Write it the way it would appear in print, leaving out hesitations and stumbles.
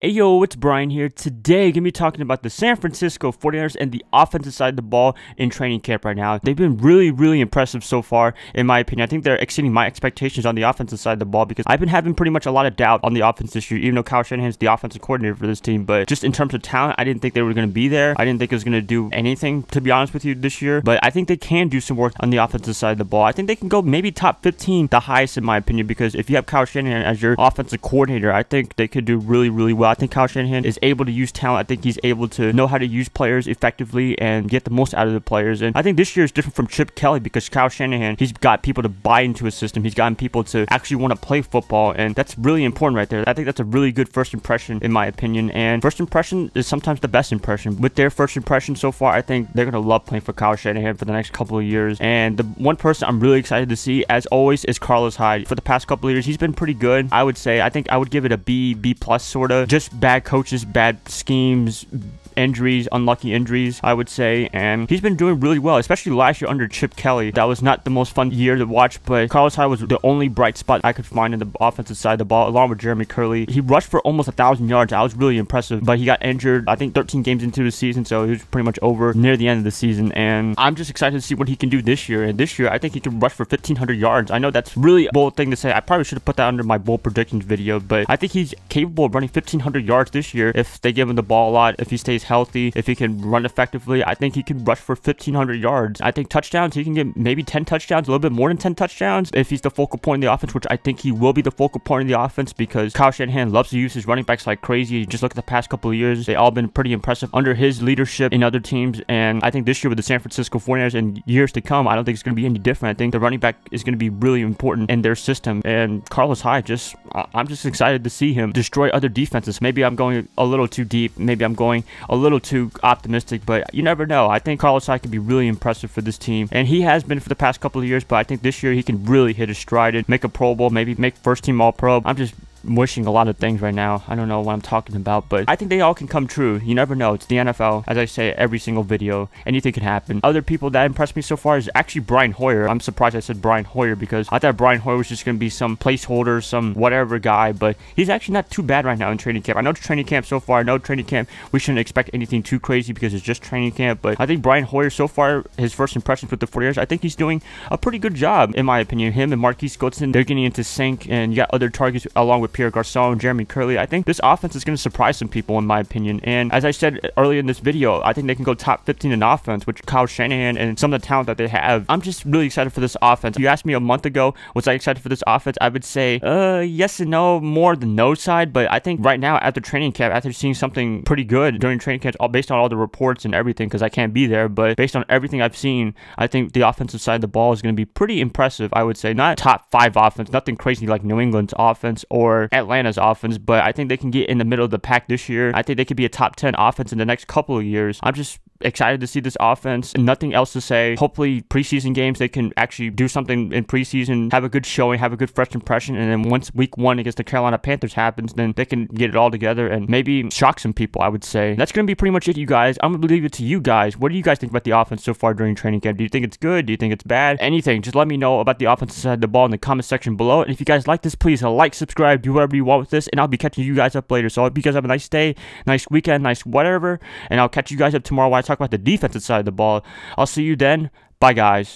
Hey yo, it's Bryan here. Today, gonna be talking about the San Francisco 49ers and the offensive side of the ball in training camp right now. They've been really impressive so far, in my opinion. I think they're exceeding my expectations on the offensive side of the ball because I've been having pretty much a lot of doubt on the offense this year, even though Kyle Shanahan is the offensive coordinator for this team. But just in terms of talent, I didn't think they were going to be there. I didn't think it was going to do anything, to be honest with you, this year. But I think they can do some work on the offensive side of the ball. I think they can go maybe top 15, the highest in my opinion, because if you have Kyle Shanahan as your offensive coordinator, I think they could do really well. I think Kyle Shanahan is able to use talent. I think he's able to know how to use players effectively and get the most out of the players. And I think this year is different from Chip Kelly because Kyle Shanahan, he's got people to buy into his system. He's gotten people to actually want to play football, and that's really important right there. I think that's a really good first impression in my opinion, and first impression is sometimes the best impression. With their first impression so far, I think they're going to love playing for Kyle Shanahan for the next couple of years. And the one person I'm really excited to see, as always, is Carlos Hyde. For the past couple of years, he's been pretty good. I would say, I think I would give it a B plus sort of. Just bad coaches, bad schemes, injuries, unlucky injuries, I would say, and he's been doing really well, especially last year under Chip Kelly. That was not the most fun year to watch, but Carlos Hyde was the only bright spot I could find in the offensive side of the ball, along with Jeremy Curley. He rushed for almost 1,000 yards. I was really impressive, but he got injured, I think 13 games into the season, so he was pretty much over near the end of the season, and I'm just excited to see what he can do this year. And this year, I think he can rush for 1,500 yards. I know that's really a bold thing to say. I probably should have put that under my bold predictions video, but I think he's capable of running 1,500 yards this year if they give him the ball a lot, if he stays healthy, if he can run effectively. I think he can rush for 1,500 yards. I think touchdowns, he can get maybe 10 touchdowns, a little bit more than 10 touchdowns if he's the focal point of the offense, which I think he will be the focal point of the offense because Kyle Shanahan loves to use his running backs like crazy. Just look at the past couple of years. They all been pretty impressive under his leadership in other teams, and I think this year with the San Francisco 49ers and years to come, I don't think it's going to be any different. I think the running back is going to be really important in their system, and Carlos Hyde, I'm just excited to see him destroy other defenses. Maybe I'm going a little too deep. Maybe I'm going a little too optimistic, but you never know. I think Carlos Hyde can be really impressive for this team, and he has been for the past couple of years, but I think this year he can really hit his stride and make a Pro Bowl, maybe make first team All-Pro. I'm just wishing a lot of things right now. I don't know what I'm talking about, but I think they all can come true. You never know. It's the NFL. As I say every single video, anything can happen. Other people that impressed me so far is actually Brian Hoyer. I'm surprised I said Brian Hoyer because I thought Brian Hoyer was just going to be some placeholder, some whatever guy, but he's actually not too bad right now in training camp. I know training camp so far. I know training camp, we shouldn't expect anything too crazy because it's just training camp, but I think Brian Hoyer so far, his first impressions with the 49ers, I think he's doing a pretty good job in my opinion. Him and Marquise Goodson, they're getting into sync, and you got other targets along with Pierre Garçon and Jeremy Curley. I think this offense is going to surprise some people in my opinion, and as I said earlier in this video, I think they can go top 15 in offense, which Kyle Shanahan and some of the talent that they have. I'm just really excited for this offense. You asked me a month ago, was I excited for this offense? I would say yes and no, more the no side, but I think right now after training camp, after seeing something pretty good during training camp, based on all the reports and everything, because I can't be there, but based on everything I've seen, I think the offensive side of the ball is going to be pretty impressive. I would say not top 5 offense, nothing crazy like New England's offense or Atlanta's offense, but I think they can get in the middle of the pack this year. I think they could be a top 10 offense in the next couple of years. I'm just excited to see this offense, and nothing else to say. Hopefully preseason games they can actually do something in preseason, have a good showing, have a good first impression, and then once week 1 against the Carolina Panthers happens, then they can get it all together and maybe shock some people. I would say that's gonna be pretty much it, you guys. I'm gonna leave it to you guys. What do you guys think about the offense so far during training camp? Do you think it's good? Do you think it's bad? Anything, just let me know about the offensive side of the ball in the comment section below. And if you guys like this, please like, subscribe, do whatever you want with this, and I'll be catching you guys up later. So I hope you guys have a nice day, nice weekend, nice whatever, and I'll catch you guys up tomorrow when I talk about the defensive side of the ball. I'll see you then. Bye, guys.